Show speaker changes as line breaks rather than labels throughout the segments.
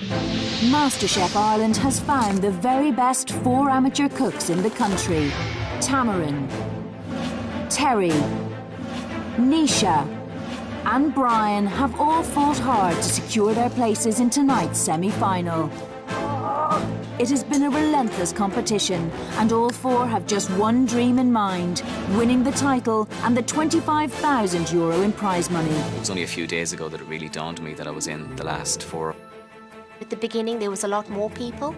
MasterChef Ireland has found the very best 4 amateur cooks in the country. Tamarind, Terry, Nisha and Brian have all fought hard to secure their places in tonight's semi-final. It has been a relentless competition, and all 4 have just one dream in mind: winning the title and the €25,000 in prize money.
It was only a few days ago that it really dawned on me that I was in the last 4.
At the beginning, there was a lot more people,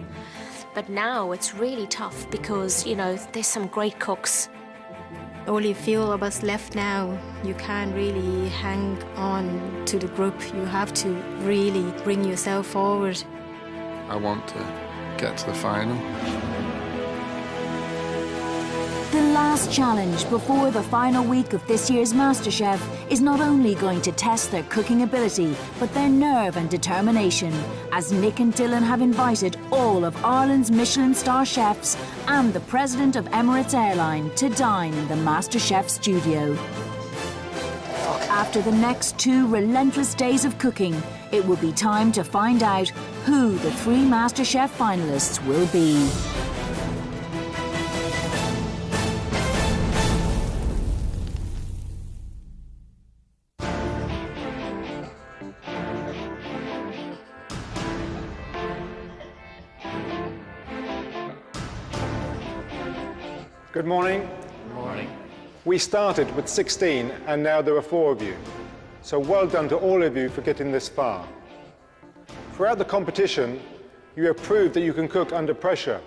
but now it's really tough because, you know, there's some great cooks.
Only a few of us left now. You can't really hang on to the group. You have to really bring yourself forward.
I want to get to the final.
The last challenge before the final week of this year's MasterChef is not only going to test their cooking ability, but their nerve and determination, as Nick and Dylan have invited all of Ireland's Michelin star chefs and the president of Emirates Airline to dine in the MasterChef studio. After the next 2 relentless days of cooking, it will be time to find out who the 3 MasterChef finalists will be.
Good morning.
Good morning.
We started with 16 and now there are 4 of you. So well done to all of you for getting this far. Throughout the competition, you have proved that you can cook under pressure.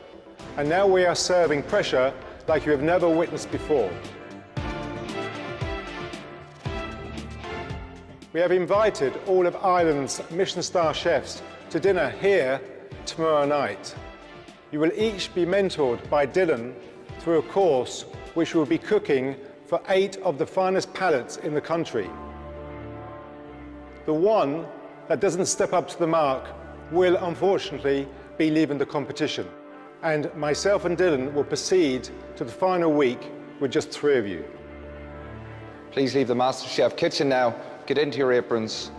And now we are serving pressure like you have never witnessed before. We have invited all of Ireland's Michelin star chefs to dinner here tomorrow night. You will each be mentored by Dylan through a course which will be cooking for 8 of the finest palates in the country. The one that doesn't step up to the mark will unfortunately be leaving the competition. And myself and Dylan will proceed to the final week with just 3 of you.
Please leave the MasterChef kitchen now, get into your aprons,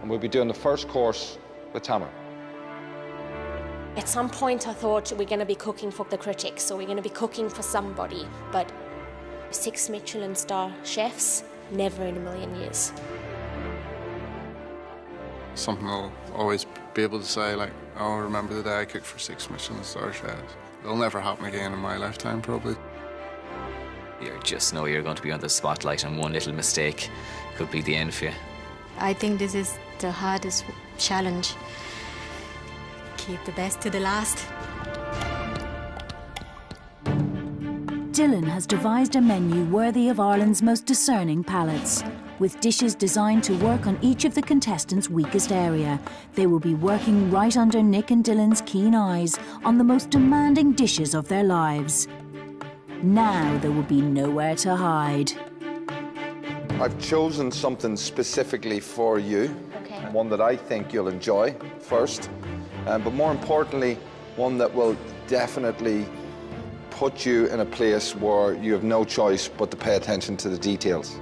and we'll be doing the first course with Tamar.
At some point I thought we're going to be cooking for the critics, so we're going to be cooking for somebody, but 6 Michelin star chefs, never in a million years.
Something I'll always be able to say, like, oh, remember the day I cooked for 6 Michelin star chefs. It'll never happen again in my lifetime, probably.
You just know you're going to be on the spotlight, and one little mistake could be the end for you.
I think this is the hardest challenge. Keep the best to the last.
Dylan has devised a menu worthy of Ireland's most discerning palates. With dishes designed to work on each of the contestants' weakest area, they will be working right under Nick and Dylan's keen eyes on the most demanding dishes of their lives. Now there will be nowhere to hide.
I've chosen something specifically for you,
Okay.
one that I think you'll enjoy first, but more importantly, one that will definitely put you in a place where you have no choice but to pay attention to the details.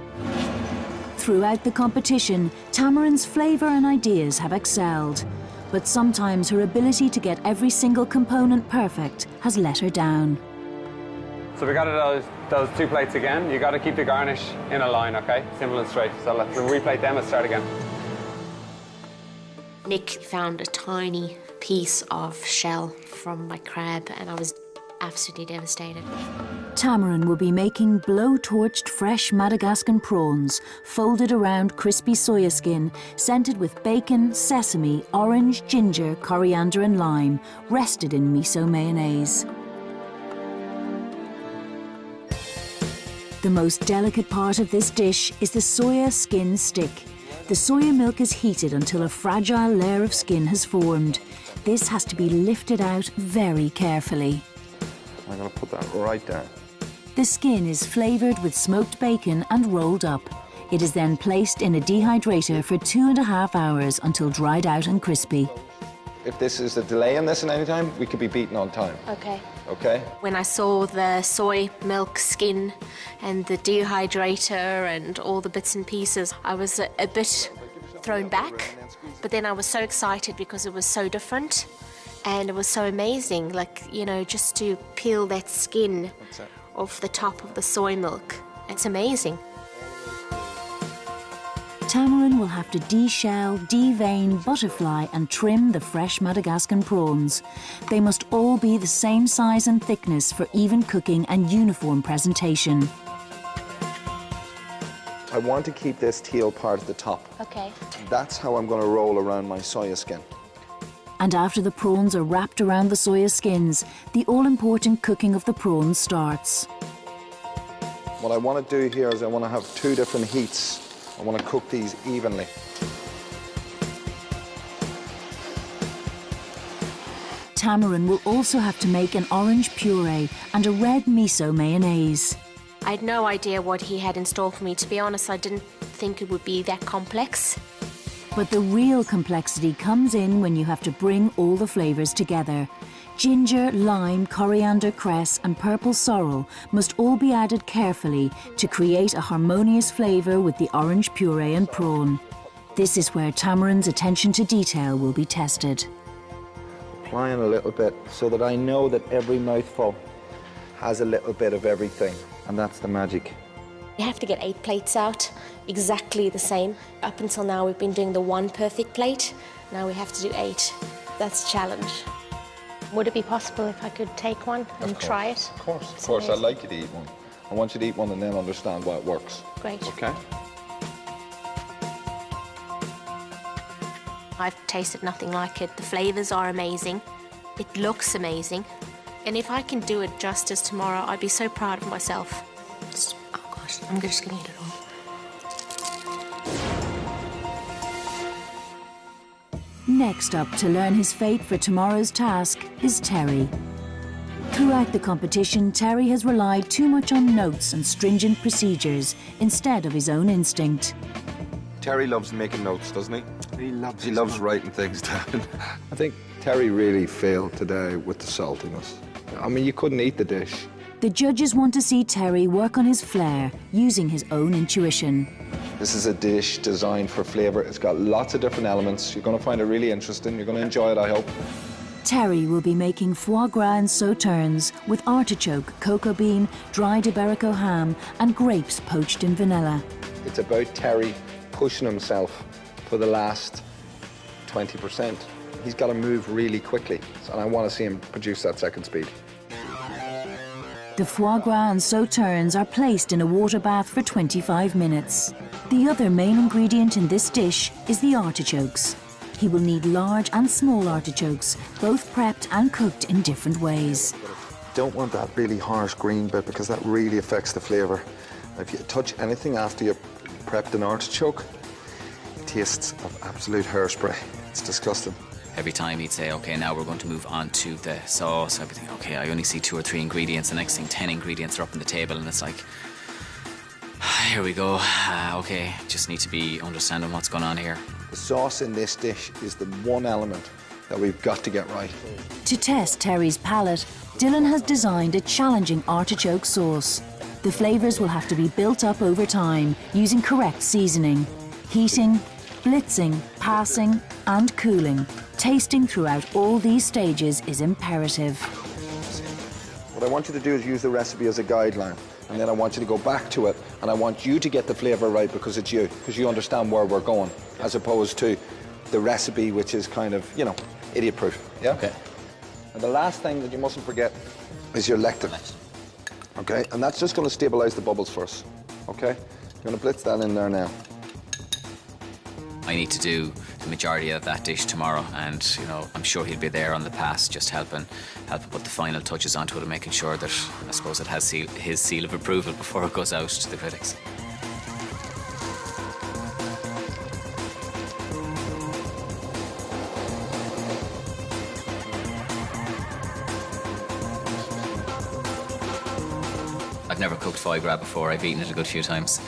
Throughout the competition, Tamarind's flavour and ideas have excelled, but sometimes her ability to get every single component perfect has let her down.
So we got those 2 plates again. You got to keep the garnish in a line, okay? Simple and straight. So let's replate them and start again.
Nick found a tiny piece of shell from my crab and I was absolutely devastated.
Tamarind will be making blow-torched fresh Madagascan prawns, folded around crispy soya skin, scented with bacon, sesame, orange, ginger, coriander and lime, rested in miso mayonnaise. The most delicate part of this dish is the soya skin stick. The soya milk is heated until a fragile layer of skin has formed. This has to be lifted out very carefully.
I'm going to put that right there.
The skin is flavoured with smoked bacon and rolled up. It is then placed in a dehydrator for 2.5 hours until dried out and crispy.
If this is a delay in this in any time, we could be beaten on time.
Okay.
Okay?
When I saw the soy milk skin and the dehydrator and all the bits and pieces, I was a bit thrown back. But then I was so excited because it was so different and it was so amazing. Like, you know, just to peel that skin off the top of the soy milk. It's amazing.
Tamarind will have to de-shell, de-vein, butterfly and trim the fresh Madagascan prawns. They must all be the same size and thickness for even cooking and uniform presentation.
I want to keep this teal part at the top.
Okay.
That's how I'm going to roll around my soya skin.
And after the prawns are wrapped around the soya skins, the all-important cooking of the prawns starts.
What I want to do here is I want to have 2 different heats. I want to cook these evenly.
Tamarind will also have to make an orange puree and a red miso mayonnaise.
I had no idea what he had in store for me. To be honest, I didn't think it would be that complex.
But the real complexity comes in when you have to bring all the flavours together. Ginger, lime, coriander, cress and purple sorrel must all be added carefully to create a harmonious flavour with the orange puree and prawn. This is where Tamarind's attention to detail will be tested.
Applying a little bit so that I know that every mouthful has a little bit of everything, and that's the magic.
You have to get 8 plates out, exactly the same. Up until now, we've been doing the 1 perfect plate. Now we have to do 8. That's a challenge. Would it be possible if I could take one and try it?
Of course. I'd like you to eat one. I want you to eat one and then understand why it works.
Great.
Okay?
I've tasted nothing like it. The flavours are amazing. It looks amazing. And if I can do it justice tomorrow, I'd be so proud of myself. Oh gosh, I'm just gonna eat it all.
Next up to learn his fate for tomorrow's task is Terry. Throughout the competition, Terry has relied too much on notes and stringent procedures instead of his own instinct.
Terry loves making notes, doesn't he?
He loves
He loves writing things down. I think Terry really failed today with the saltiness. I mean, you couldn't eat the dish.
The judges want to see Terry work on his flair, using his own intuition.
This is a dish designed for flavour. It's got lots of different elements. You're going to find it really interesting. You're going to enjoy it, I hope.
Terry will be making foie gras and sauternes with artichoke, cocoa bean, dried Iberico ham and grapes poached in vanilla.
It's about Terry pushing himself for the last 20%. He's got to move really quickly, and I want to see him produce that second speed.
The foie gras and sauternes are placed in a water bath for 25 minutes. The other main ingredient in this dish is the artichokes. He will need large and small artichokes, both prepped and cooked in different ways.
Don't want that really harsh green bit because that really affects the flavour. If you touch anything after you've prepped an artichoke, it tastes of absolute hairspray. It's disgusting.
Every time he'd say, okay, now we're going to move on to the sauce, I'd be thinking, okay, I only see 2 or 3 ingredients. The next thing, 10 ingredients are up on the table, and it's like, here we go. Okay, just need to be understanding what's going on here.
The sauce in this dish is the one element that we've got to get right.
To test Terry's palate, Dylan has designed a challenging artichoke sauce. The flavours will have to be built up over time using correct seasoning. Heating, blitzing, passing and cooling. Tasting throughout all these stages is imperative.
What I want you to do is use the recipe as a guideline, and then I want you to go back to it, and I want you to get the flavour right because it's you, because you understand where we're going, as opposed to the recipe, which is kind of, you know, idiot-proof. Yeah?
Okay.
And the last thing that you mustn't forget is your lectin. Okay? And that's just going to stabilise the bubbles for us. Okay? You're going to blitz that in there now.
I need to do the majority of that dish tomorrow, and you know, I'm sure he'll be there on the pass, just helping put the final touches onto it and making sure that, I suppose, it has his seal of approval before it goes out to the critics. I've never cooked foie gras before. I've eaten it a good few times.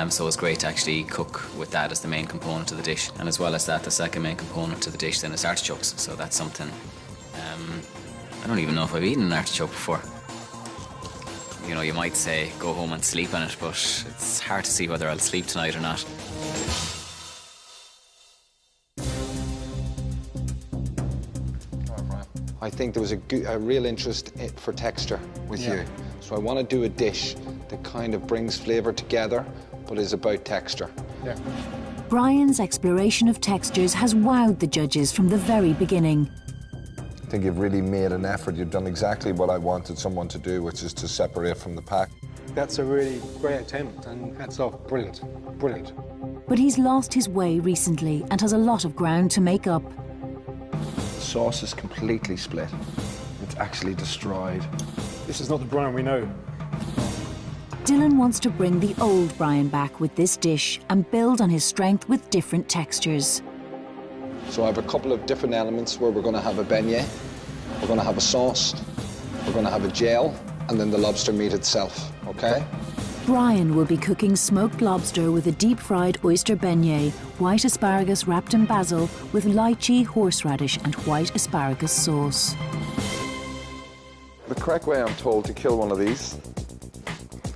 So it's great to actually cook with that as the main component of the dish. And as well as that, the second main component to the dish then is artichokes. So that's something, I don't even know if I've eaten an artichoke before. You know, you might say go home and sleep on it, but it's hard to see whether I'll sleep tonight or not.
I think there was a real interest for texture with you. So I want to do a dish that kind of brings flavour together, but is about texture.
Yeah.
Brian's exploration of textures has wowed the judges from the very beginning.
I think you've really made an effort. You've done exactly what I wanted someone to do, which is to separate from the pack.
That's a really great attempt, and hats off. Brilliant. Brilliant.
But he's lost his way recently and has a lot of ground to make up.
The sauce is completely split. It's actually destroyed.
This is not the Brian we know.
Dylan wants to bring the old Brian back with this dish and build on his strength with different textures.
So I have a couple of different elements where we're going to have a beignet, we're going to have a sauce, we're going to have a gel, and then the lobster meat itself, okay?
Brian will be cooking smoked lobster with a deep-fried oyster beignet, white asparagus wrapped in basil with lychee, horseradish and white asparagus sauce.
The correct way, I'm told, to kill one of these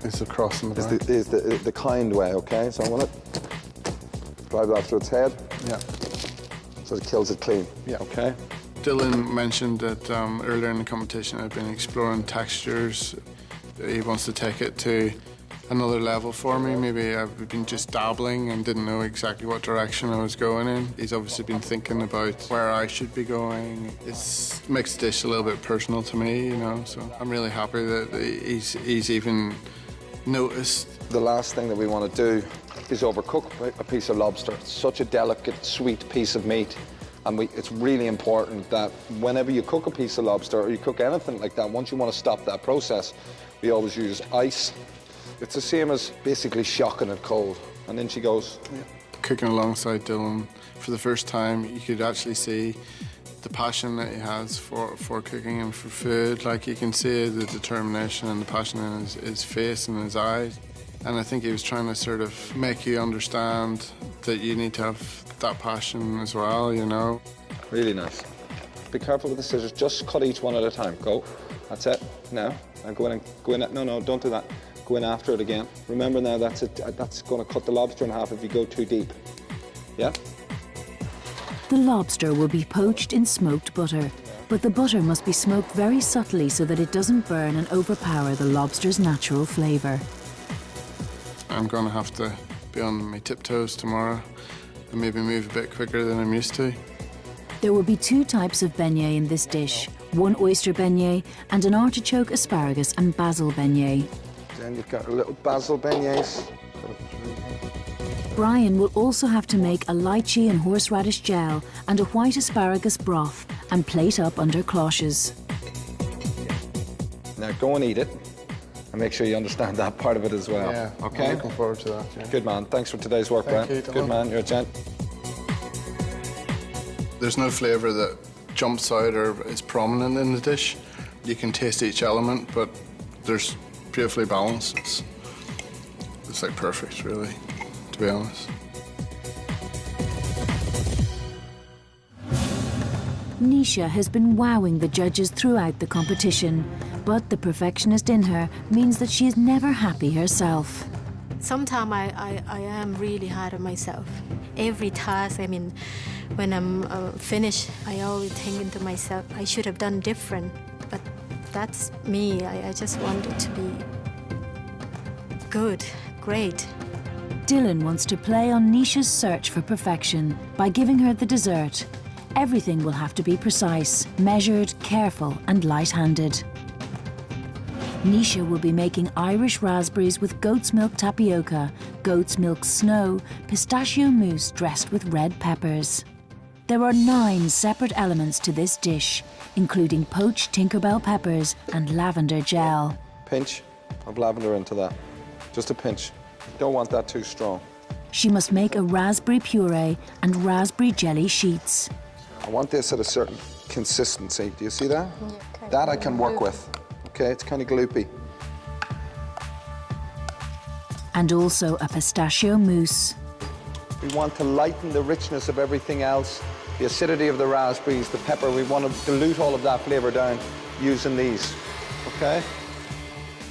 It's across in the
is
back.
the kind way, okay? So I want to drive that through its head
Yeah.
so it kills it clean,
Yeah.
okay?
Dylan mentioned that earlier in the competition I've been exploring textures. He wants to take it to another level for me. Maybe I've been just dabbling and didn't know exactly what direction I was going in. He's obviously been thinking about where I should be going. It makes the dish a little bit personal to me, you know, so I'm really happy that he's even noticed.
The last thing that we want to do is overcook a piece of lobster. It's such a delicate, sweet piece of meat. And it's really important that whenever you cook a piece of lobster or you cook anything like that, once you want to stop that process, we always use ice. It's the same as basically shocking it cold. And then she goes.
Yeah. Cooking alongside Dylan for the first time, you could actually see the passion that he has for cooking and for food. Like, you can see the determination and the passion in his face and his eyes. And I think he was trying to sort of make you understand that you need to have that passion as well, you know.
Really nice. Be careful with the scissors. Just cut each one at a time. Go. That's it. Now go in. No, don't do that. Go in after it again. Remember now, that's it. That's going to cut the lobster in half if you go too deep. Yeah?
The lobster will be poached in smoked butter, but the butter must be smoked very subtly so that it doesn't burn and overpower the lobster's natural flavour.
I'm going to have to be on my tiptoes tomorrow and maybe move a bit quicker than I'm used to.
There will be 2 types of beignet in this dish, one oyster beignet and an artichoke, asparagus and basil beignet.
Then you've got a little basil beignets.
Brian will also have to make a lychee and horseradish gel and a white asparagus broth and plate up under cloches.
Now go and eat it and make sure you understand that part of it as well.
Yeah,
okay?
I'm looking forward to that. Yeah.
Good man. Thanks for today's work,
Thank
Brian.
you,
Good
Dylan.
man. You're a gent.
There's no flavour that jumps out or is prominent in the dish. You can taste each element, but there's beautifully balanced. It's like perfect, really, to be honest.
Nisha has been wowing the judges throughout the competition, but the perfectionist in her means that she is never happy herself.
Sometimes I am really hard on myself. Every task, I mean, when I'm finished, I always think to myself, I should have done different. But that's me. I just want it to be good, great.
Dylan wants to play on Nisha's search for perfection by giving her the dessert. Everything will have to be precise, measured, careful and light-handed. Nisha will be making Irish raspberries with goat's milk tapioca, goat's milk snow, pistachio mousse dressed with red peppers. There are 9 separate elements to this dish, including poached Tinkerbell peppers and lavender gel.
Pinch of lavender into that. Just a pinch. Don't want that too strong.
She must make a raspberry puree and raspberry jelly sheets.
I want this at a certain consistency. Do you see that?
Okay.
That I can work with. Okay, it's kind of gloopy.
And also a pistachio mousse.
We want to lighten the richness of everything else, the acidity of the raspberries, the pepper. We want to dilute all of that flavour down using these. Okay?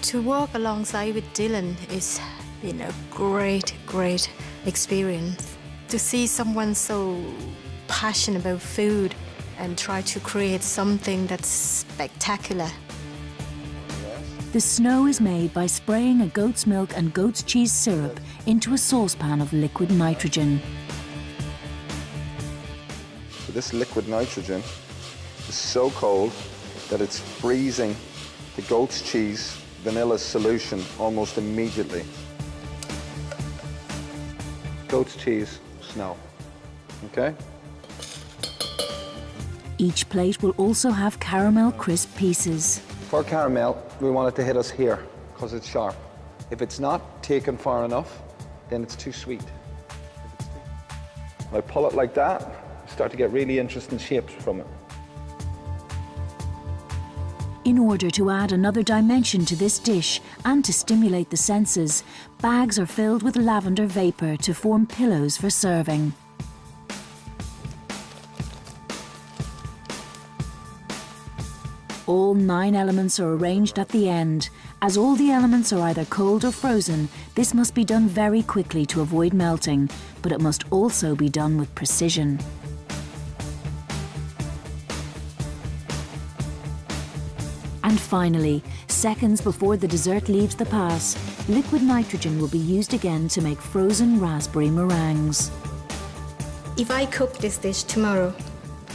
To work alongside with Dylan has been a great, great experience. To see someone so passionate about food and try to create something that's spectacular.
The snow is made by spraying a goat's milk and goat's cheese syrup into a saucepan of liquid nitrogen.
So this liquid nitrogen is so cold that it's freezing the goat's cheese vanilla solution almost immediately. Goat's cheese, snow. Okay?
Each plate will also have caramel crisp pieces.
For caramel, we want it to hit us here because it's sharp. If it's not taken far enough, then it's too sweet. When I pull it like that, you start to get really interesting shapes from it.
In order to add another dimension to this dish and to stimulate the senses, bags are filled with lavender vapour to form pillows for serving. All 9 elements are arranged at the end. As all the elements are either cold or frozen, this must be done very quickly to avoid melting, but it must also be done with precision. And finally, seconds before the dessert leaves the pass, liquid nitrogen will be used again to make frozen raspberry meringues.
If I cook this dish tomorrow,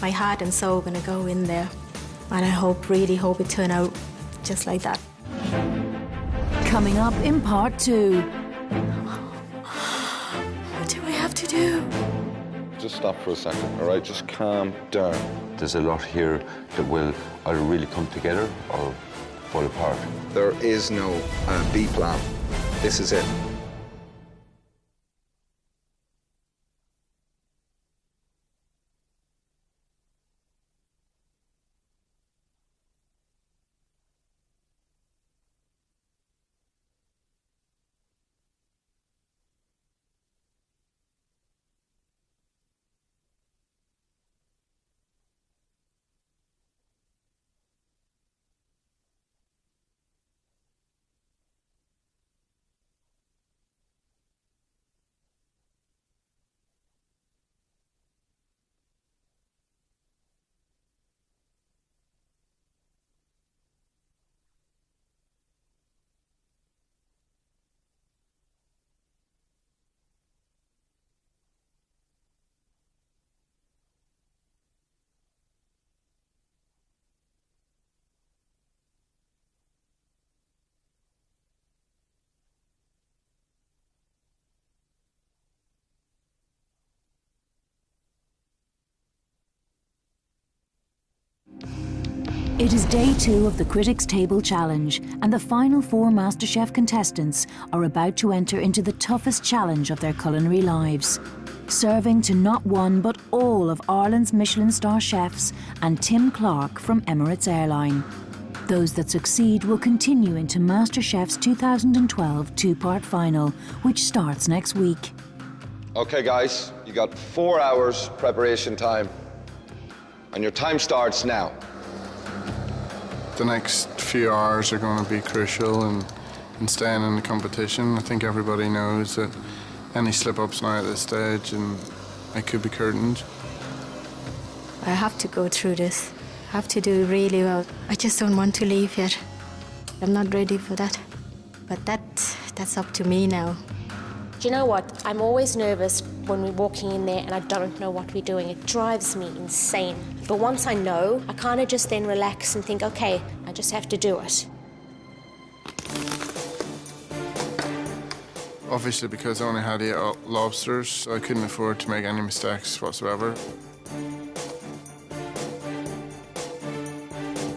my heart and soul are gonna go in there. And I really hope it turns out just like that.
Coming up in part 2.
What do I have to do?
Just stop for a second, all right? Just calm down.
There's a lot here that will either really come together or fall apart.
There is no B plan. This is it.
It is day 2 of the Critics' Table Challenge, and the final 4 MasterChef contestants are about to enter into the toughest challenge of their culinary lives. Serving to not one but all of Ireland's Michelin star chefs and Tim Clark from Emirates Airline. Those that succeed will continue into MasterChef's 2012 two-part final, which starts next week.
Okay, guys, you got 4 hours preparation time, and your time starts now.
The next few hours are going to be crucial in staying in the competition. I think everybody knows that any slip-ups now at this stage and it could be curtained.
I have to go through this. I have to do really well. I just don't want to leave yet. I'm not ready for that. But that's up to me now.
Do you know what? I'm always nervous when we're walking in there and I don't know what we're doing. It drives me insane. But once I know, I kind of just then relax and think, okay, I just have to do it.
Obviously, because I only had 8 lobsters, I couldn't afford to make any mistakes whatsoever.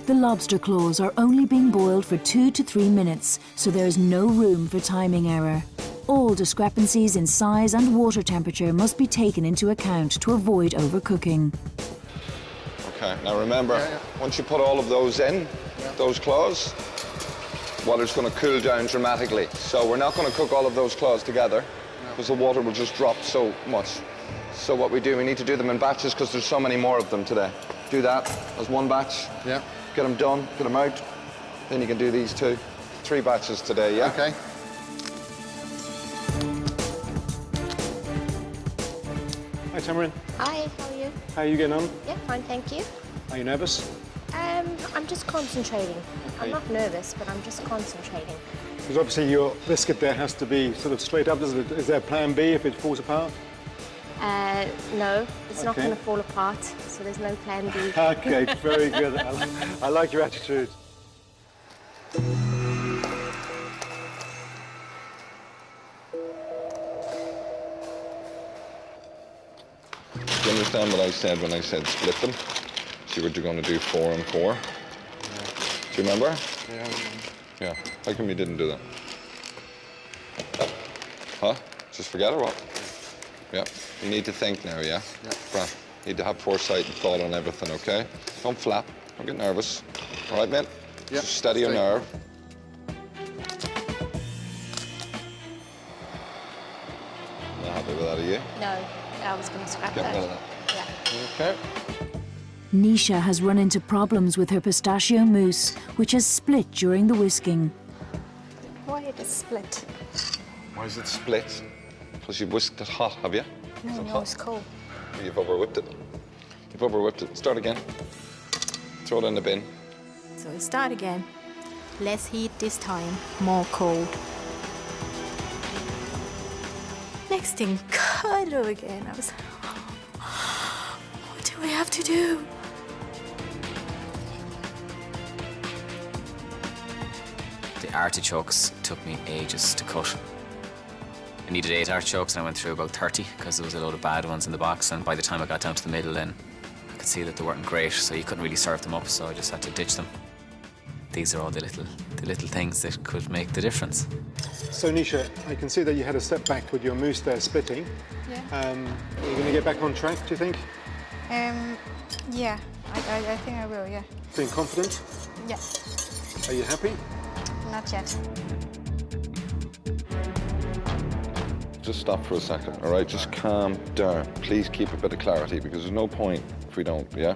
The lobster claws are only being boiled for 2 to 3 minutes, so there is no room for timing error. All discrepancies in size and water temperature must be taken into account to avoid overcooking.
Okay, now remember, once you put all of those in, those claws, water's going to cool down dramatically. So we're not going to cook all of those claws together because the water will just drop so much. So what we do, we need to do them in batches because there's so many more of them today. Do that as one batch.
Yeah.
Get them done, get them out. Then you can do these 2. 3 batches today, yeah?
Hi, Tamarind.
Hi, how are you?
How are you getting on?
Yeah, fine, thank you.
Are you nervous?
I'm just concentrating. I'm not nervous, but I'm just concentrating.
Because obviously your biscuit there has to be sort of straight up. Is there a plan B if it falls apart?
No, it's not
Okay.
going to fall apart, so there's no plan B.
Okay, very good. I like your attitude.
Do you understand what I said when I said split them? See what you're going to do 4 and 4? Yeah. Do you remember?
Yeah.
Yeah. How come you didn't do that? Huh? Just forget or what? Yeah. You need to think now, yeah?
Yeah.
Right. You need to have foresight and thought on everything, okay? Don't flap. Don't get nervous. All right, mate?
Yeah.
Just steady your nerve. Not happy with that, are you?
No, I was going to scrap
Get
that.
rid of that.
Yeah.
Okay.
Nisha has run into problems with her pistachio mousse, which has split during the whisking.
Why it is split?
Why is it split? Because you've whisked it hot, have you? Is it hot?
It's cold.
You've overwhipped it. You've overwhipped it. Start again. Throw it in the bin.
So we start again. Less heat this time, more cold. Next thing, cuddle again. I was like, what do we have to do?
The artichokes took me ages to cut. I needed 8 artichokes and I went through about 30 because there was a load of bad ones in the box, and by the time I got down to the middle then I could see that they weren't great, so you couldn't really serve them up, so I just had to ditch them. These are all the little things that could make the difference.
So, Nisha, I can see that you had a step back with your mousse there splitting.
Yeah.
Are you going to get back on track, do you think?
Yeah, I think I will, yeah.
Feeling confident?
Yeah,
Are you happy?
not yet.
Just stop for a second, all right? Just calm down. Please keep a bit of clarity because there's no point if we don't, yeah?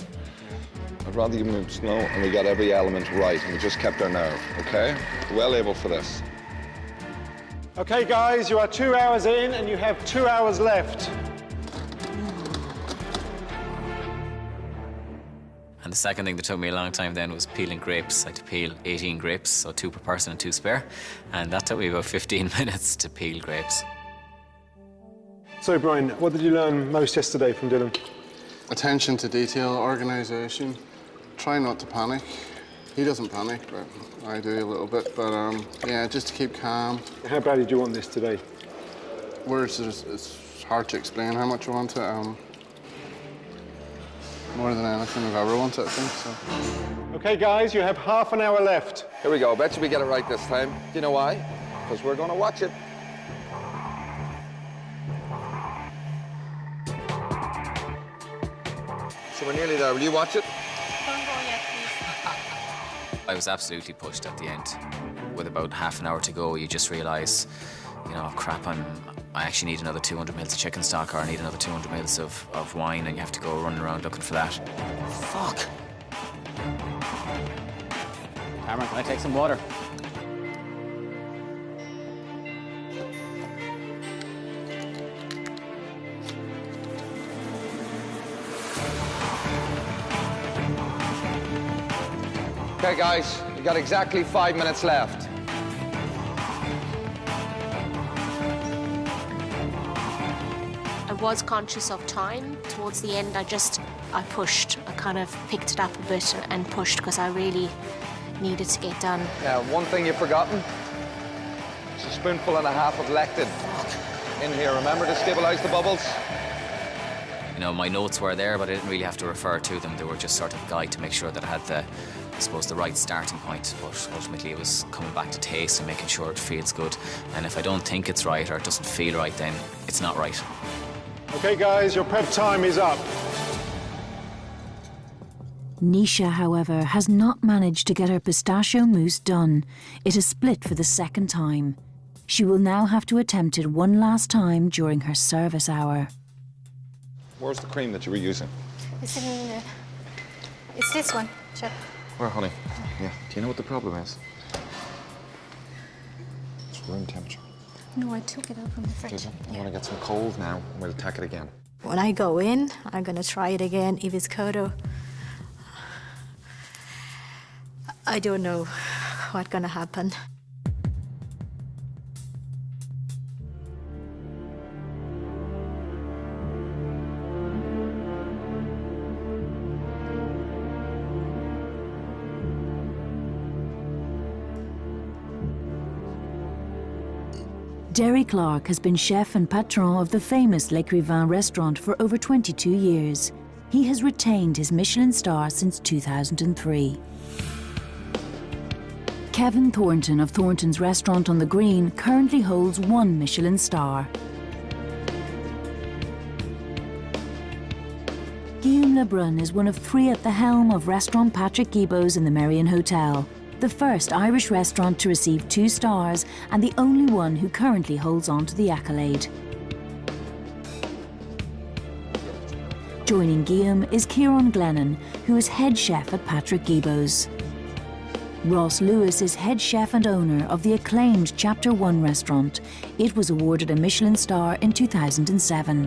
I'd rather you move slow and we got every element right and we just kept our nerve, okay? Well able for this.
Okay, guys, you are 2 hours in and you have 2 hours left.
And the second thing that took me a long time then was peeling grapes. I had to peel 18 grapes, so 2 per person and 2 spare. And that took me about 15 minutes to peel grapes.
So, Brian, what did you learn most yesterday from Dylan?
Attention to detail, organisation. Try not to panic. He doesn't panic, but I do a little bit. But yeah, just to keep calm.
How badly do you want this today?
Words, it's hard to explain how much I want it. More than anything I've ever wanted, I think. So.
Okay, guys, you have half an hour left.
Here we go. Bet you we get it right this time. Do you know why? Because we're going to watch it. So we're nearly there. Will you watch it?
Don't go yet, please.
I was absolutely pushed at the end. With about half an hour to go, you just realise, you know, crap, I actually need another 200 mils of chicken stock, or I need another 200 mils of wine, and you have to go running around looking for that. Fuck.
Cameron, can I take some water?
Okay, guys, you got exactly 5 minutes left.
I was conscious of time. Towards the end, I pushed. I kind of picked it up a bit and pushed because I really needed to get done.
Now, one thing you've forgotten. It's a spoonful and a half of lectin in here. Remember to stabilise the bubbles?
You know, my notes were there, but I didn't really have to refer to them. They were just sort of a guide to make sure that I had the right starting point. But ultimately, it was coming back to taste and making sure it feels good. And if I don't think it's right or it doesn't feel right, then it's not right.
Okay, guys, your prep time is up.
Nisha, however, has not managed to get her pistachio mousse done. It is split for the second time. She will now have to attempt it one last time during her service hour.
Where's the cream that you were using?
It's in it's this one, Chef.
Where, honey? Yeah. Do you know what the problem is? It's room temperature.
No, I took it out from the fridge.
I want to get some cold now, and we'll tack it again.
When I go in, I'm gonna try it again. If it's Kodo, I don't know what's gonna happen.
Derry Clark has been chef and patron of the famous L'Écrivain restaurant for over 22 years. He has retained his Michelin star since 2003. Kevin Thornton of Thornton's Restaurant on the Green currently holds 1 Michelin star. Guillaume Lebrun is one of 3 at the helm of Restaurant Patrick Guibaud's in the Merrion Hotel, the first Irish restaurant to receive 2 stars and the only one who currently holds on to the accolade. Joining Guillaume is Kieran Glennon, who is head chef at Patrick Guibaud's. Ross Lewis is head chef and owner of the acclaimed Chapter 1 restaurant. It was awarded a Michelin star in 2007.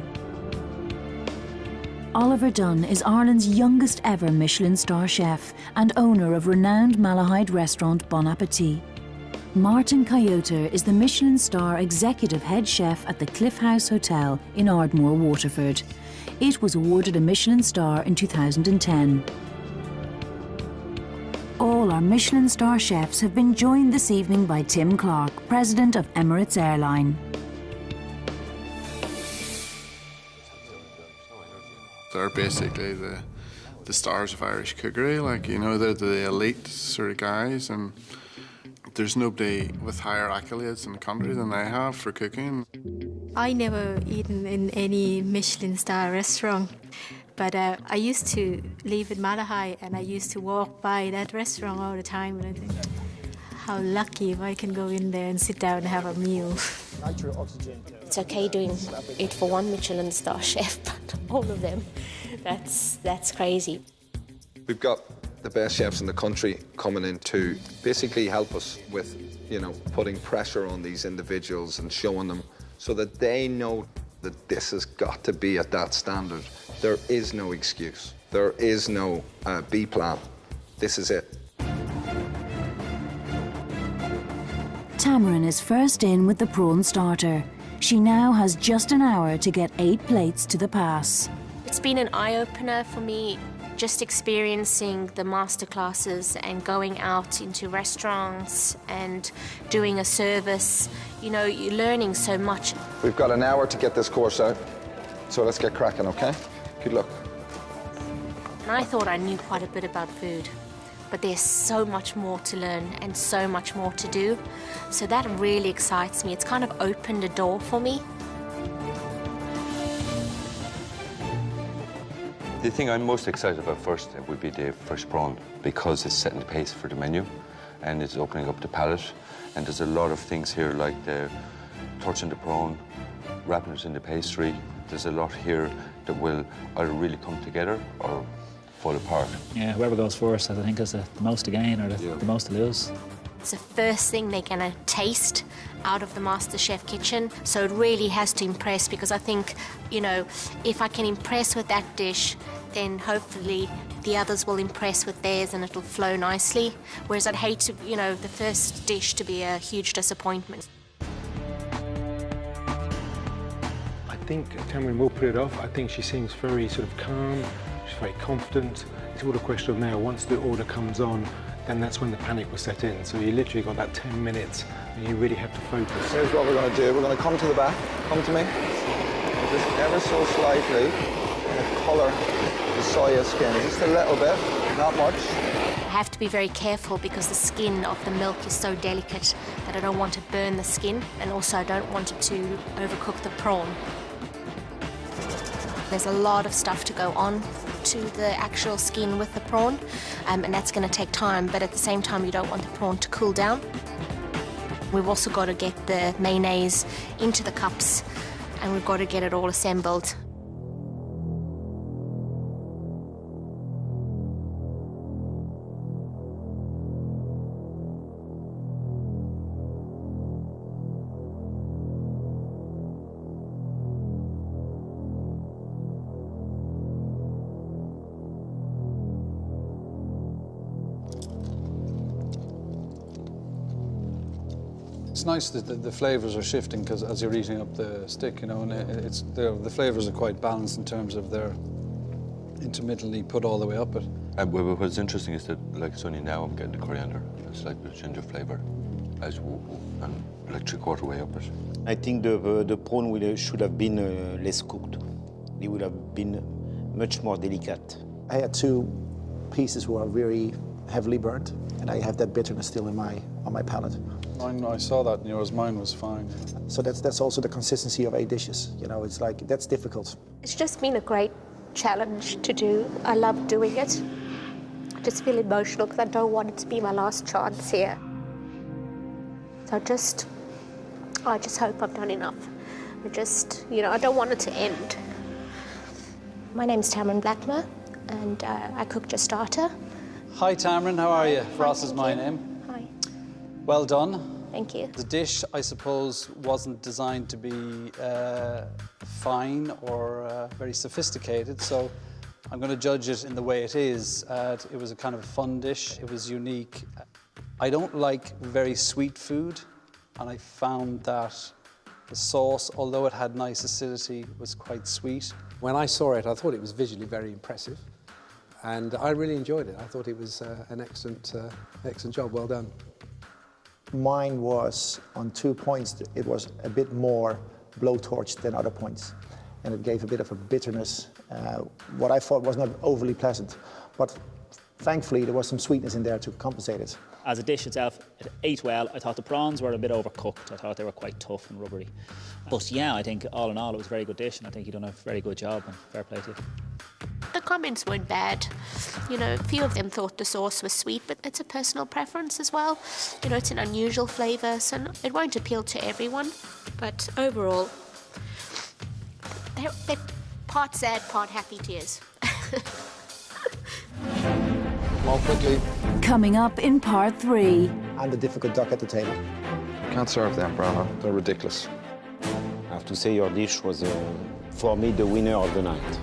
Oliver Dunn is Ireland's youngest ever Michelin star chef and owner of renowned Malahide restaurant Bon Appetit. Martin Coyote is the Michelin star executive head chef at the Cliff House Hotel in Ardmore, Waterford. It was awarded a Michelin star in 2010. All our Michelin star chefs have been joined this evening by Tim Clark, president of Emirates Airline.
They're basically the stars of Irish cookery, like, you know, they're the elite sort of guys, and there's nobody with higher accolades in the country than they have for cooking.
I never eaten in any Michelin star restaurant, but I used to live in Malahide and I used to walk by that restaurant all the time, and I think, how lucky if I can go in there and sit down and have a meal.
It's okay doing it for 1 Michelin star chef, but all of them, that's crazy.
We've got the best chefs in the country coming in to basically help us with, you know, putting pressure on these individuals and showing them so that they know that this has got to be at that standard. There is no excuse. There is no B plan. This is it.
Tamarind is first in with the prawn starter. She now has just an hour to get 8 plates to the pass.
It's been an eye-opener for me, just experiencing the masterclasses and going out into restaurants and doing a service. You know, you're learning so much.
We've got an hour to get this course out, so let's get cracking, okay? Good luck.
And I thought I knew quite a bit about food, but there's so much more to learn and so much more to do. So that really excites me. It's kind of opened a door for me.
The thing I'm most excited about first would be the fresh prawn, because it's setting the pace for the menu and it's opening up the palate. And there's a lot of things here, like the torching the prawn, wrapping it in the pastry. There's a lot here that will either really come together or fall apart.
Yeah, whoever goes first, I think, has the most to gain or the most to lose.
It's the first thing they're going to taste out of the MasterChef kitchen, so it really has to impress, because I think, you know, if I can impress with that dish, then hopefully the others will impress with theirs and it'll flow nicely. Whereas I'd hate to, you know, the first dish to be a huge disappointment.
I think Tamarind will put it off. I think she seems very sort of calm, she's very confident. It's all a question of now, once the order comes on, then that's when the panic will set in. So you literally got that 10 minutes and you really have to focus.
Here's what we're going to do. We're going to come to the back. Come to me. Just ever so slightly, and colour the soya skin. Just a little bit, not much.
I have to be very careful because the skin of the milk is so delicate that I don't want to burn the skin, and also I don't want it to overcook the prawn. There's a lot of stuff to go on to the actual skin with the prawn, and that's going to take time, but at the same time you don't want the prawn to cool down. We've also got to get the mayonnaise into the cups, and we've got to get it all assembled.
it's nice that the flavours are shifting because as you're eating up the stick, you know, and the flavours are quite balanced in terms of they're intermittently put all the way up it.
What's interesting is that, like, it's only now I'm getting the coriander. It's like the ginger flavour, as I'm like 3/4 way up it.
I think the prawn should have been less cooked. It would have been much more delicate.
I had 2 pieces who are very heavily burnt, and I have that bitterness still on my palate.
Mine, I saw that in yours. Mine was fine.
So that's also the consistency of 8 dishes. You know, it's like that's difficult.
It's just been a great challenge to do. I love doing it. I just feel emotional because I don't want it to be my last chance here. So I just hope I've done enough. I don't want it to end. My name's Tamarind Blackmer, and I cooked your starter.
Hi, Tamarind. How are you? Ross is my name.
Hi.
Well done.
Thank you.
The dish, I suppose, wasn't designed to be fine or very sophisticated, so I'm going to judge it in the way it is. It was a kind of a fun dish. It was unique. I don't like very sweet food, and I found that the sauce, although it had nice acidity, was quite sweet.
When I saw it, I thought it was visually very impressive, and I really enjoyed it. I thought it was an excellent job. Well done.
Mine was on 2 points. It was a bit more blowtorched than other points, and it gave a bit of a bitterness, what I thought was not overly pleasant. But thankfully, there was some sweetness in there to compensate it.
As a dish itself, it ate well. I thought the prawns were a bit overcooked. I thought they were quite tough and rubbery. But yeah, I think all in all, it was a very good dish, and I think you've done a very good job, and fair play to you.
The comments weren't bad. You know, a few of them thought the sauce was sweet, but it's a personal preference as well. You know, it's an unusual flavour, so it won't appeal to everyone. But overall, they're part sad, part happy tears.
More quickly.
Coming up in part 3.
I'm the difficult duck at the table.
Can't serve them, Brahma. They're ridiculous.
I have to say your dish was, for me, the winner of the night.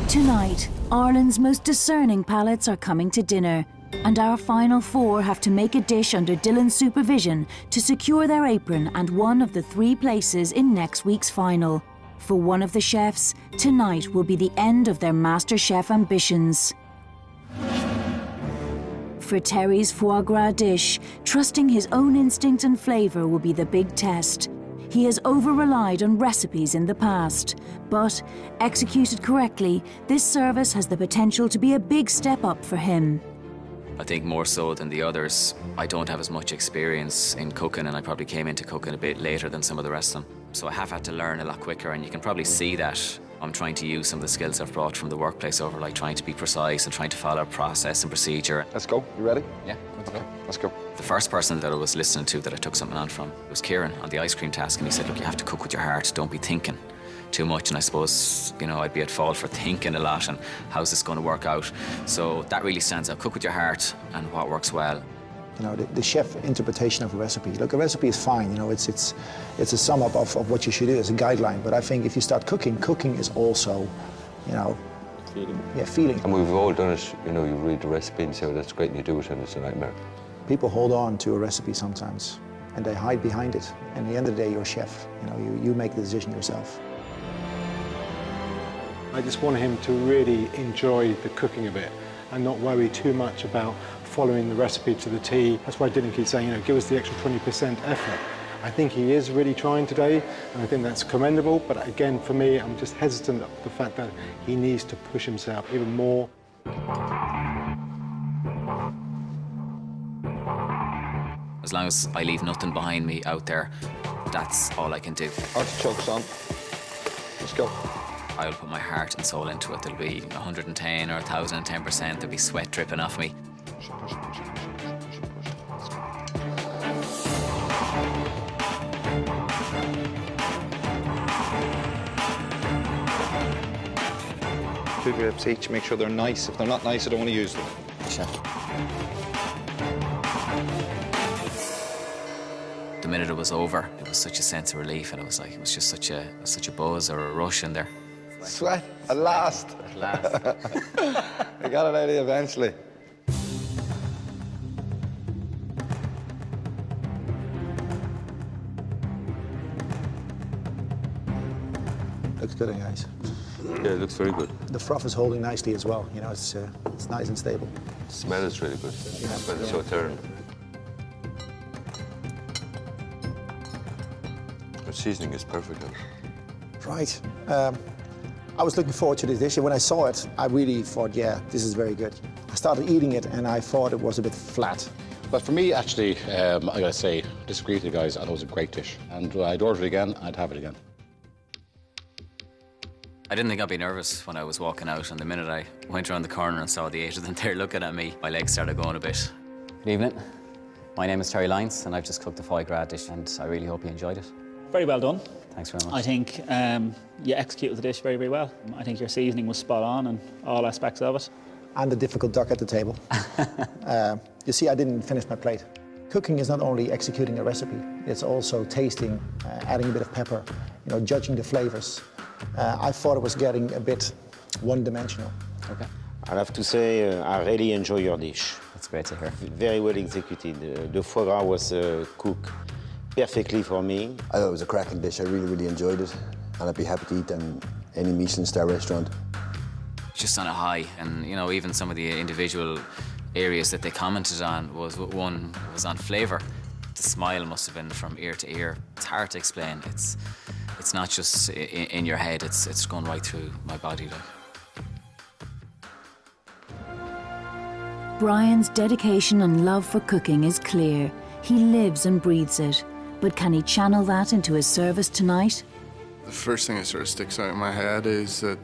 Tonight, Ireland's most discerning palates are coming to dinner, and our final 4 have to make a dish under Dylan's supervision to secure their apron and one of the 3 places in next week's final. For one of the chefs, tonight will be the end of their MasterChef ambitions. For Terry's foie gras dish, trusting his own instinct and flavour will be the big test. He has over-relied on recipes in the past, but, executed correctly, this service has the potential to be a big step up for him.
I think more so than the others, I don't have as much experience in cooking, and I probably came into cooking a bit later than some of the rest of them. So I have had to learn a lot quicker, and you can probably see that I'm trying to use some of the skills I've brought from the workplace over, like trying to be precise and trying to follow process and procedure.
Let's go. You ready?
Yeah.
Okay, let's go.
The first person that I was listening to that I took something on from was Kieran on the ice cream task, and he said, look, you have to cook with your heart, don't be thinking. too much, and I suppose, you know, I'd be at fault for thinking a lot and how's this going to work out. So that really stands out. Cook with your heart and what works well.
You know, the chef interpretation of a recipe. Look, a recipe is fine, you know, it's a sum up of what you should do, it's a guideline. But I think if you start cooking, cooking is also, you know, feeling. Yeah, feeling.
And we've all done it, you know, you read the recipe and say, oh, that's great, and you do it, and it's a nightmare.
People hold on to a recipe sometimes, and they hide behind it. And at the end of the day, you're a chef. You know, you make the decision yourself.
I just want him to really enjoy the cooking of it and not worry too much about following the recipe to the T. That's why Dylan keeps saying, you know, give us the extra 20% effort. I think he is really trying today, and I think that's commendable. But again, for me, I'm just hesitant of the fact that he needs to push himself even more.
As long as I leave nothing behind me out there, that's all I can do.
Artichokes on. Let's go.
I'll put my heart and soul into it. There'll be 110 or 1,010%. There'll be sweat dripping off me.
Two grapes each, make sure they're nice. If they're not nice, I don't want to use them.
Chef. The minute it was over, it was such a sense of relief, and it was like it was just such a buzz or a rush in there.
Sweat, at last.
At last.
I got it out of you eventually.
Looks good, guys.
Yeah, it looks very good.
The froth is holding nicely as well. You know, it's nice and stable.
The smell is really good.
Yeah.
The smell is so turned. The seasoning is perfect.
Right. I was looking forward to this dish, and when I saw it, I really thought, yeah, this is very good. I started eating it, and I thought it was a bit flat.
But for me, actually, I gotta say, disagree with you guys. I thought it was a great dish, and I'd order it again. I'd have it again.
I didn't think I'd be nervous when I was walking out, and the minute I went around the corner and saw the 8 of them there looking at me, my legs started going a bit. Good evening. My name is Terry Lyons, and I've just cooked the foie gras dish, and I really hope you enjoyed it.
Very well done.
Thanks very much.
I think you executed the dish very, very well. I think your seasoning was spot on in all aspects of it.
And the difficult duck at the table. You see, I didn't finish my plate. Cooking is not only executing a recipe, it's also tasting, adding a bit of pepper, you know, judging the flavors. I thought it was getting a bit one-dimensional.
Okay.
I have to say, I really enjoy your dish.
That's great to hear.
Very well executed. The foie gras was cooked perfectly for me.
I thought it was a cracking dish. I really, really enjoyed it, and I'd be happy to eat in any Michelin star restaurant.
Just on a high, and you know, even some of the individual areas that they commented on one was on flavour. The smile must have been from ear to ear. It's hard to explain. It's not just in your head. It's going right through my body.
Brian's dedication and love for cooking is clear. He lives and breathes it. But can he channel that into his service tonight?
The first thing that sort of sticks out in my head is that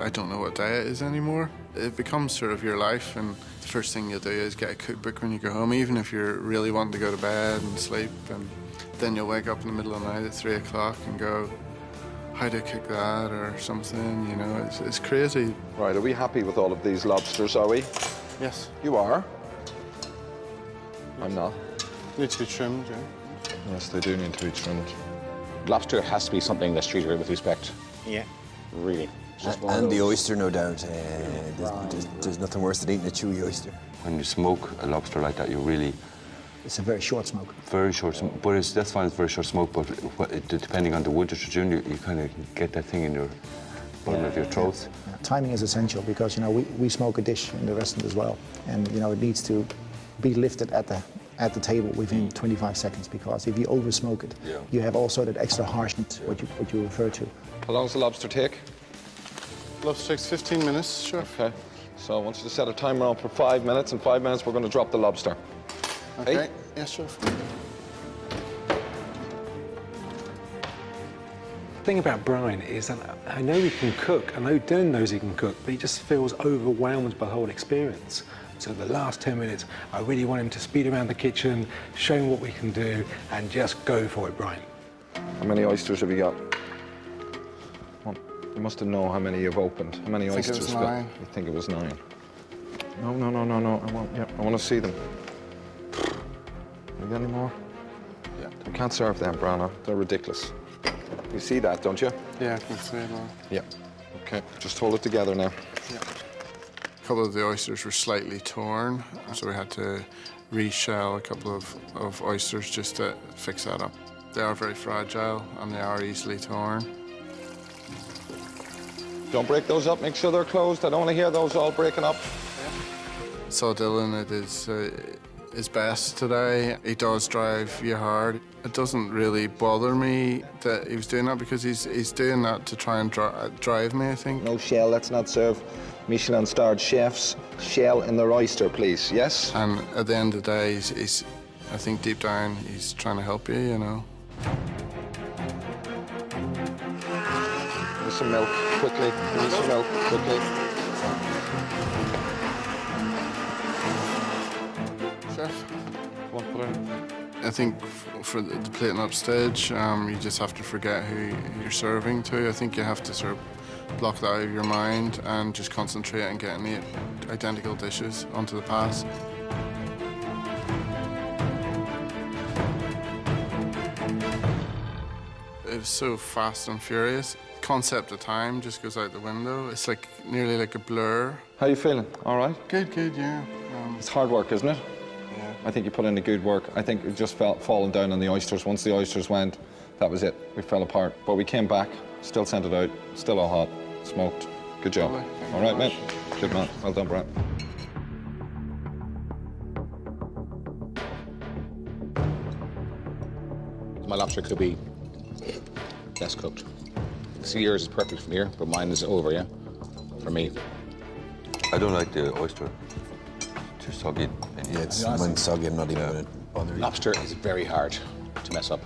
I don't know what diet is anymore. It becomes sort of your life, and the first thing you'll do is get a cookbook when you go home, even if you're really wanting to go to bed and sleep, and then you'll wake up in the middle of the night at 3 o'clock and go, how do I cook that or something, you know, it's crazy.
Right, are we happy with all of these lobsters, are we?
Yes.
You are? I'm not.
Need to be trimmed, yeah.
Yes, they do need to be trimmed.
Lobster has to be something that's treated with respect.
Yeah, really.
And the oyster, no doubt. There's nothing worse than eating a chewy oyster.
When you smoke a lobster like that, you really...
It's a very short smoke.
Very short smoke, but that's fine, it's very short smoke, but depending on the wood that you're doing, you kind of get that thing in your bottom of your throat.
Yeah. Timing is essential because, you know, we smoke a dish in the restaurant as well, and, you know, it needs to be lifted at the table within 25 seconds, because if you over smoke it, you have also that extra harshness, what you refer to.
How long does the lobster take?
Lobster takes 15 minutes, sure.
Okay, so I want you to set a timer on for 5 minutes. In 5 minutes, we're going to drop the lobster.
Okay,
Hey?
yes, sure.
The thing about Brian is that I know he can cook, I know Dylan knows he can cook, but he just feels overwhelmed by the whole experience. So the last 10 minutes, I really want him to speed around the kitchen, show him what we can do, and just go for it, Brian.
How many oysters have you got? You must have known how many you've opened. How many oysters?
I think it was 9.
You think it was 9? No. I want to see them. You got any more?
Yeah.
We can't serve them, Brana. They're ridiculous. You see that, don't you?
Yeah, I can see it all.
Yeah. Okay, just hold it together now.
Yeah. A couple of the oysters were slightly torn, so we had to reshell a couple of oysters just to fix that up. They are very fragile and they are easily torn.
Don't break those up, make sure they're closed. I don't want to hear those all breaking up.
So Dylan, it is his best today. He does drive you hard. It doesn't really bother me that he was doing that because he's doing that to try and drive me, I think.
No shell, let's not serve Michelin-starred chefs. Shell in their oyster, please, yes?
And at the end of the day, he's I think deep down, he's trying to help you, you know.
Give me some milk, quickly. Give me some milk, quickly.
Chef?
One, put it in.
I think for the plating up stage, you just have to forget who you're serving to. I think you have to sort of block that out of your mind and just concentrate on getting the identical dishes onto the pass. It was so fast and furious. Concept of time just goes out the window. It's like nearly like a blur.
How you feeling? All right?
Good, yeah.
It's hard work, isn't it?
Yeah.
I think you put in the good work. I think it just felt falling down on the oysters. Once the oysters went, that was it. We fell apart. But we came back, still sent it out, still all hot, smoked. Good job. All right, mate. Good man. Well done, Brad.
My lobster could be less cooked. See, yours is perfect from here, but mine is over, yeah? For me.
I don't like the oyster. Too soggy.
Yeah, it's mine's soggy. I'm not even going to bother.
Lobster is very hard to mess up.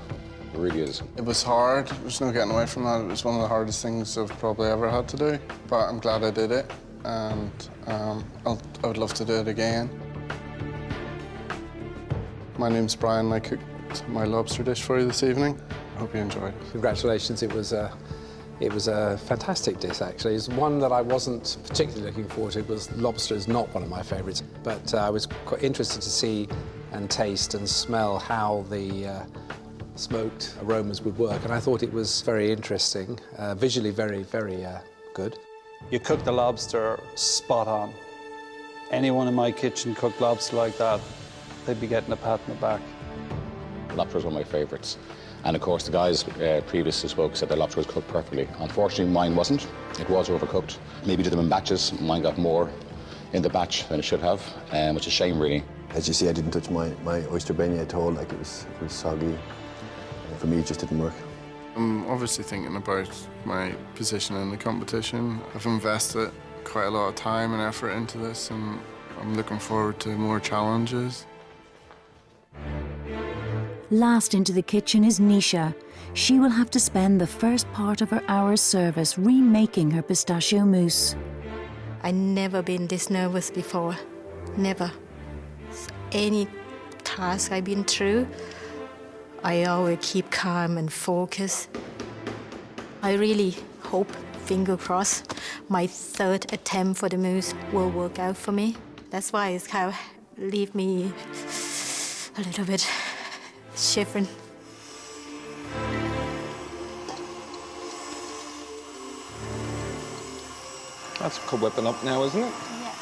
It really is.
It was hard. There's no getting away from that. It was one of the hardest things I've probably ever had to do. But I'm glad I did it, and I would love to do it again. My name's Brian. I cooked my lobster dish for you this evening. I hope you enjoyed it.
Congratulations. It was a fantastic dish, actually. It's one that I wasn't particularly looking forward to. Lobster is not one of my favourites, but I was quite interested to see and taste and smell how the smoked aromas would work, and I thought it was very interesting, visually very, very good.
You cook the lobster spot on. Anyone in my kitchen cooked lobster like that, they'd be getting a pat on the back.
Lobster is one of my favourites. And of course, the guys previously spoke said the lobster was cooked perfectly. Unfortunately, mine wasn't. It was overcooked. Maybe did them in batches. Mine got more in the batch than it should have, which is a shame, really.
As you see, I didn't touch my oyster beignet at all. Like it was soggy. For me, it just didn't work.
I'm obviously thinking about my position in the competition. I've invested quite a lot of time and effort into this, and I'm looking forward to more challenges.
Last into the kitchen is Nisha. She will have to spend the first part of her hour's service remaking her pistachio mousse.
I've never been this nervous before. Never. Any task I've been through, I always keep calm and focused. I really hope, finger crossed, my third attempt for the mousse will work out for me. That's why it's kind of leave me a little bit shivering.
That's whipping up now, isn't it?
Yeah.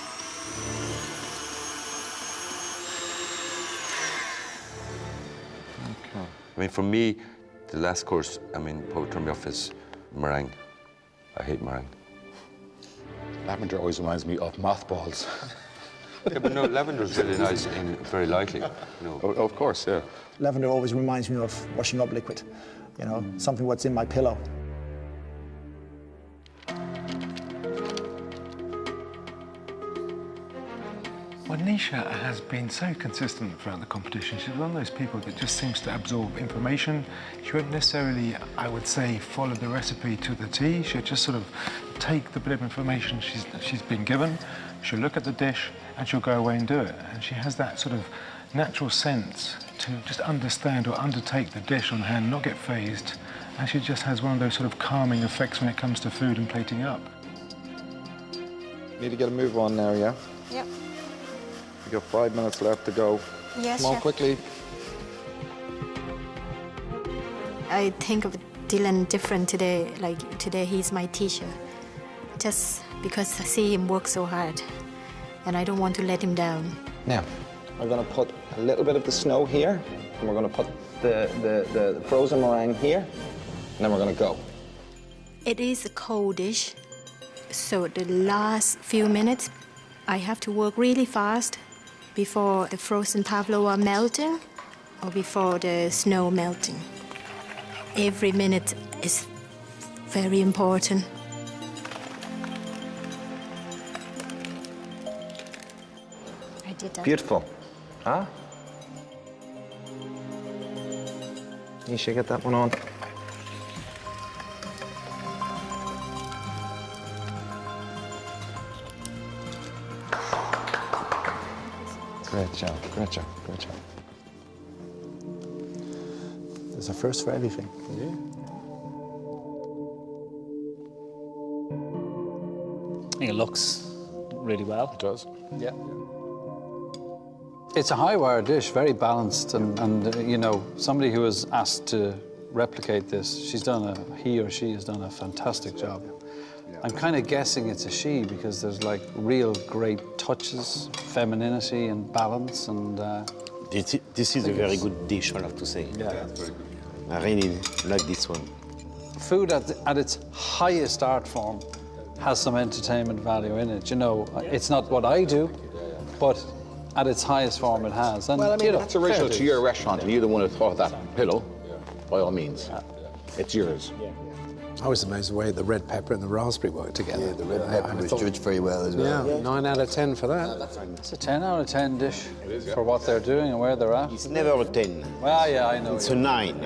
Okay.
I mean, for me, the last course, I mean, what would turn me off is meringue. I hate meringue.
Lavender always reminds me of mothballs.
Yeah, but no, lavender's really nice and very lightly. You know.
Oh, of course, yeah.
Lavender always reminds me of washing up liquid, you know, something what's in my pillow.
Well, Nisha has been so consistent throughout the competition. She's one of those people that just seems to absorb information. She won't necessarily, I would say, follow the recipe to the T. She'll just sort of take the bit of information she's been given, she'll look at the dish, and she'll go away and do it. And she has that sort of natural sense to just understand or undertake the dish on hand, not get phased, and she just has one of those sort of calming effects when it comes to food and plating up.
Need to get a move on now, yeah?
Yep.
You got 5 minutes left to go.
Yes,
Come on,
chef.
quickly.
I think of Dylan different today. Like today, he's my teacher. Just because I see him work so hard, and I don't want to let him down.
Now, we're going to put a little bit of the snow here, and we're going to put the frozen meringue here, and then we're going to go.
It is a cold dish, so the last few minutes, I have to work really fast before the frozen pavlova melting or before the snow melting. Every minute is very important. I did that.
Beautiful. Huh? Nisha, get that one on. Great job, great job, great job.
There's a first for everything.
I think it looks really well. It does.
Yeah. It's a high-wire dish, very balanced, and you know, somebody who was asked to replicate this, he or she has done a fantastic job. I'm kind of guessing it's a she because there's like real great touches, femininity and balance, and
This is a very good dish, I have to say.
Yeah.
I really like this one.
Food at its highest art form has some entertainment value in it. You know, it's not what I do, but at its highest form it has. And,
Well, I mean,
you know,
that's original
fair
to your restaurant, and you're the one who thought of that pillow, by all means. It's yours.
I was amazed the way the red pepper and the raspberry worked together.
Yeah, the red pepper was judged very well as well.
Yeah, 9 out of 10 for that.
It's a 10 out of 10 dish for what they're doing and where they're at.
It's never a 10.
Well, yeah, I know.
It's a 9.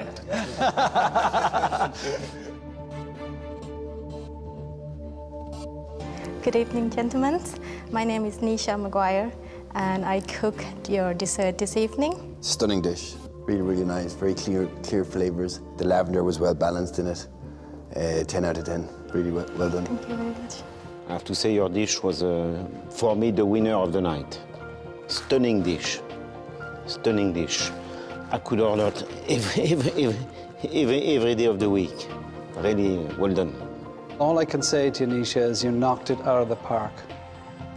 Good evening, gentlemen. My name is Nisha Maguire, and I cooked your dessert this evening.
Stunning dish. Really, really nice. Very clear flavors. The lavender was well balanced in it. 10 out of 10. Really well done.
Thank you very much.
I have to say your dish was, for me, the winner of the night. Stunning dish. Stunning dish. I could order it every day of the week. Really well done.
All I can say to you, Nisha, is you knocked it out of the park.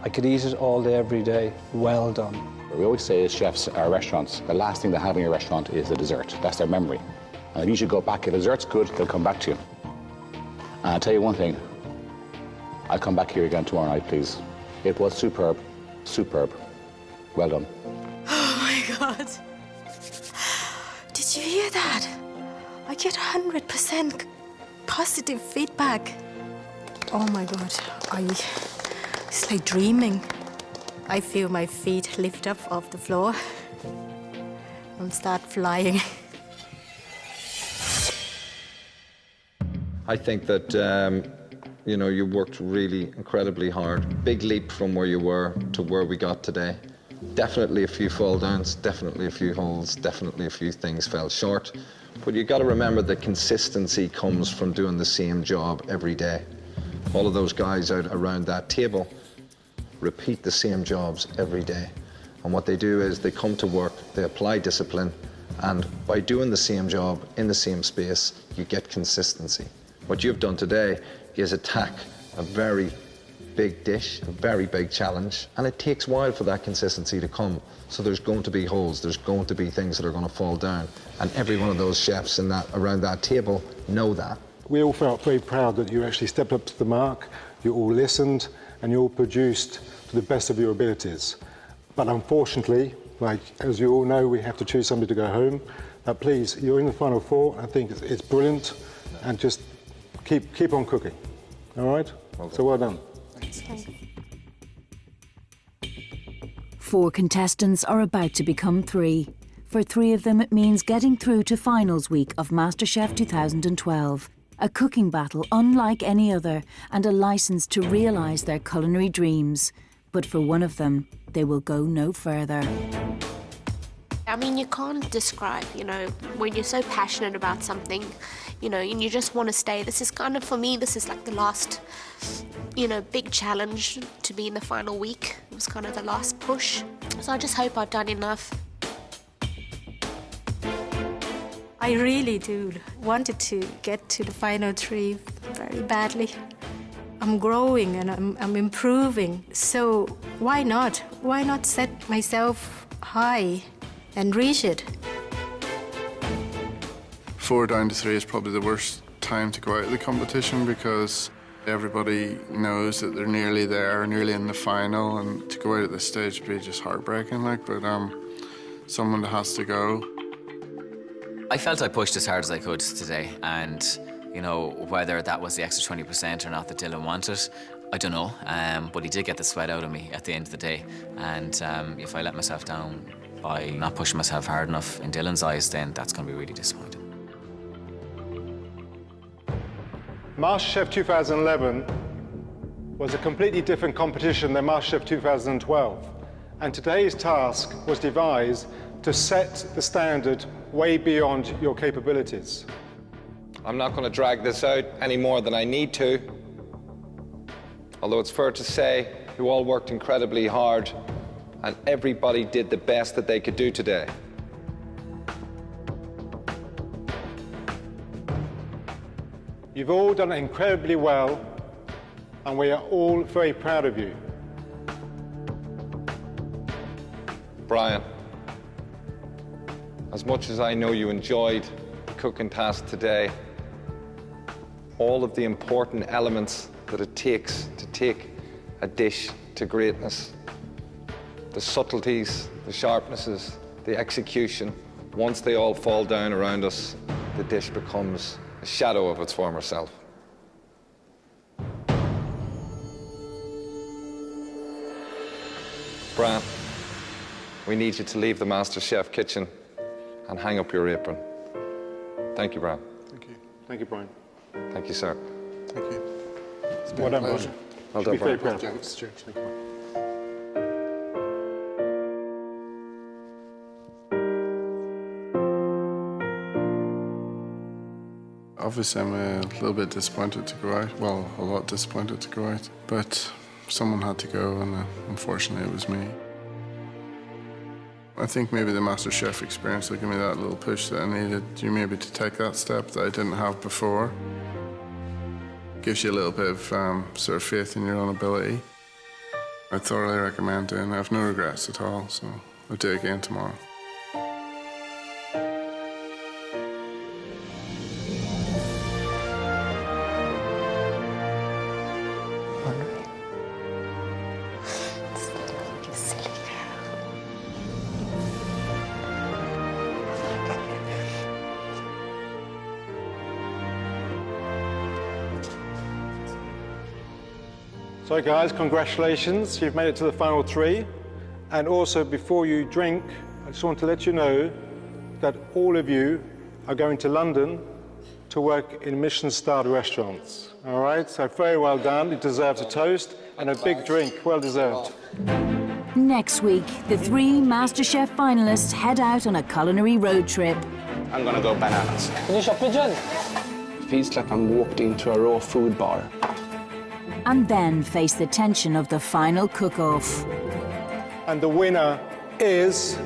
I could eat it all day, every day. Well done.
We always say as chefs, our restaurants, the last thing they have in your restaurant is the dessert. That's their memory. And if you should go back, if the dessert's good, they'll come back to you. And I'll tell you one thing, I'll come back here again tomorrow night, please. It was superb, superb. Well done.
Oh my God. Did you hear that? I get 100% positive feedback. Oh my God, it's like dreaming. I feel my feet lift up off the floor and start flying.
I think that, you know, you worked really incredibly hard. Big leap from where you were to where we got today. Definitely a few fall downs, definitely a few holes, definitely a few things fell short. But you got to remember that consistency comes from doing the same job every day. All of those guys out around that table repeat the same jobs every day. And what they do is they come to work, they apply discipline, and by doing the same job in the same space, you get consistency. What you've done today is attack a very big dish, a very big challenge, and it takes a while for that consistency to come. So there's going to be holes, there's going to be things that are going to fall down, and every one of those chefs around that table know that.
We all felt very proud that you actually stepped up to the mark, you all listened, and you all produced to the best of your abilities. But unfortunately, like as you all know, we have to choose somebody to go home. But please, you're in the final four. I think it's brilliant, and just keep on cooking. All right? So well done.
Thanks.
4 contestants are about to become 3. For 3 of them, it means getting through to finals week of MasterChef 2012. A cooking battle unlike any other, and a licence to realise their culinary dreams. But for one of them, they will go no further.
I mean, you can't describe, you know, when you're so passionate about something, you know, and you just want to stay. This is kind of, for me, this is like the last, you know, big challenge to be in the final week. It was kind of the last push. So I just hope I've done enough.
I really do wanted to get to the final 3 very badly. I'm growing and I'm improving, so why not? Why not set myself high and reach it?
4 down to 3 is probably the worst time to go out of the competition because everybody knows that they're nearly there, nearly in the final, and to go out at this stage would be just heartbreaking, like, but someone that has to go.
I felt I pushed as hard as I could today, and you know, whether that was the extra 20% or not that Dylan wanted, I don't know, but he did get the sweat out of me at the end of the day, and if I let myself down by not pushing myself hard enough in Dylan's eyes, then that's going to be really disappointing.
MasterChef 2011 was a completely different competition than MasterChef 2012, and today's task was devised to set the standard way beyond your capabilities.
I'm not going to drag this out any more than I need to, although it's fair to say you all worked incredibly hard and everybody did the best that they could do today.
You've all done incredibly well, and we are all very proud of you.
Brian, as much as I know you enjoyed the cooking task today, all of the important elements that it takes to take a dish to greatness, the subtleties, the sharpnesses, the execution, once they all fall down around us, the dish becomes a shadow of its former self. Brian, we need you to leave the MasterChef kitchen and hang up your apron. Thank you, Brian.
Thank you. Thank you, Brian.
Thank you, sir.
Thank you. It's been
Well
a
done,
pleasure.
Brian.
Well done,
Be very
Brian.
proud.
Thanks, Stuart.
Thank you.
Obviously, I'm a little bit disappointed to go out. Well, a lot disappointed to go out. But someone had to go, and unfortunately, it was me. I think maybe the MasterChef experience will give me that little push that I needed. You maybe to take that step that I didn't have before. Gives you a little bit of sort of faith in your own ability. I thoroughly recommend doing it. I have no regrets at all, so I'll do it again tomorrow.
So guys, congratulations, you've made it to the final 3. And also, before you drink, I just want to let you know that all of you are going to London to work in Michelin-starred restaurants. All right, so very well done. You deserve a toast and a big drink, well deserved.
Next week, the 3 MasterChef finalists head out on a culinary road trip.
I'm gonna go bananas. Nisha, pigeon! It feels like I'm walked into a raw food bar.
And then face the tension of the final cook-off.
And the winner is